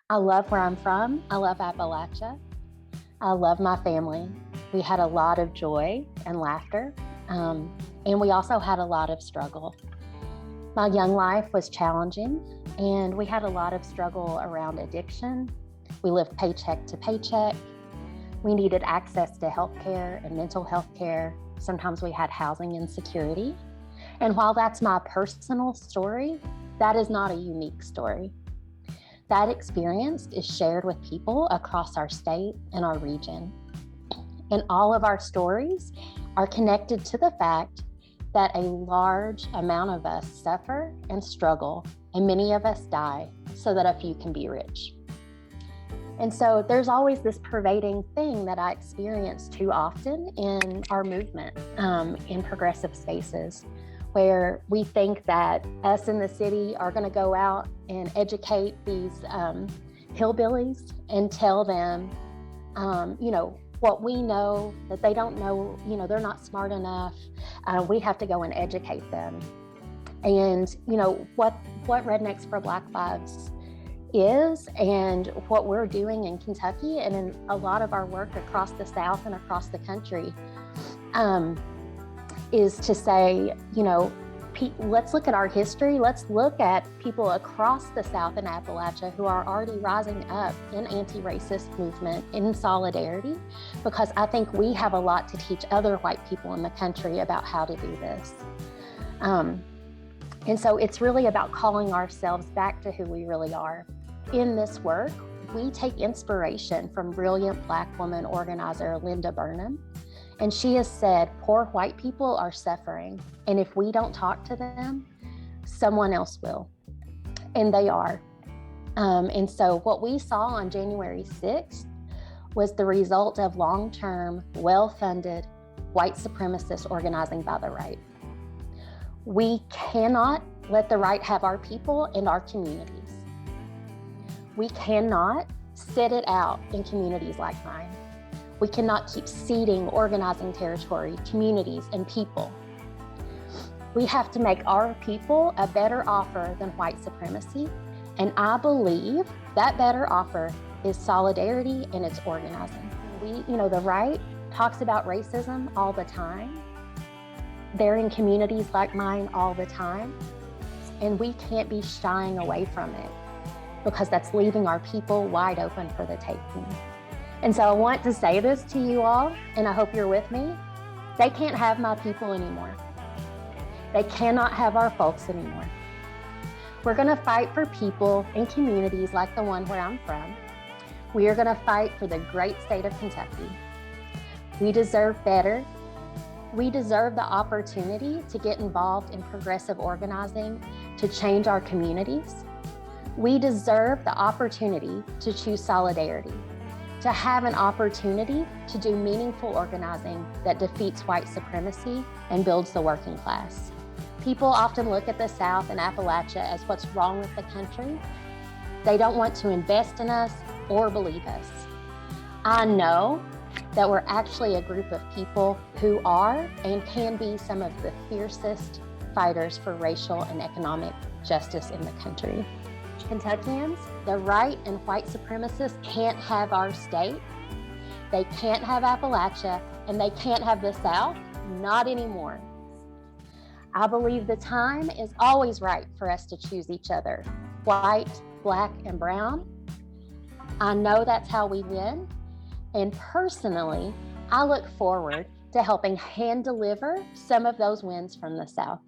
I love where I'm from. I love Appalachia. I love my family. We had a lot of joy and laughter, and we also had a lot of struggle. My young life was challenging, and we had a lot of struggle around addiction. We lived paycheck to paycheck. We needed access to healthcare and mental health care. Sometimes we had housing insecurity. And while that's my personal story, that is not a unique story. That experience is shared with people across our state and our region. And all of our stories are connected to the fact that a large amount of us suffer and struggle, and many of us die so that a few can be rich. And so there's always this pervading thing that I experience too often in our movement, in progressive spaces, where we think that us in the city are going to go out and educate these hillbillies and tell them, what we know that they don't know, they're not smart enough. We have to go and educate them. And, what Rednecks for Black Lives is, and what we're doing in Kentucky and in a lot of our work across the South and across the country, is to say, let's look at our history. Let's look at people across the South and Appalachia who are already rising up in anti-racist movement in solidarity, because I think we have a lot to teach other white people in the country about how to do this. And so it's really about calling ourselves back to who we really are. In this work, we take inspiration from brilliant Black woman organizer Linda Burnham. And she has said, poor white people are suffering. And if we don't talk to them, someone else will. And they are. And so what we saw on January 6th was the result of long-term, well-funded white supremacist organizing by the right. We cannot let the right have our people and our communities. We cannot sit it out in communities like mine. We cannot keep ceding organizing territory, communities, and people. We have to make our people a better offer than white supremacy. And I believe that better offer is solidarity and it's organizing. The right talks about racism all the time. They're in communities like mine all the time. And we can't be shying away from it, because that's leaving our people wide open for the taking. And so I want to say this to you all, and I hope you're with me. They can't have my people anymore. They cannot have our folks anymore. We're gonna fight for people in communities like the one where I'm from. We are gonna fight for the great state of Kentucky. We deserve better. We deserve the opportunity to get involved in progressive organizing to change our communities. We deserve the opportunity to choose solidarity, to have an opportunity to do meaningful organizing that defeats white supremacy and builds the working class. People often look at the South and Appalachia as what's wrong with the country. They don't want to invest in us or believe us. I know that we're actually a group of people who are and can be some of the fiercest fighters for racial and economic justice in the country. Kentuckians, the right and white supremacists can't have our state. They can't have Appalachia, and they can't have the South, not anymore. I believe the time is always right for us to choose each other, white, Black, and brown. I know that's how we win. And personally, I look forward to helping hand deliver some of those wins from the South.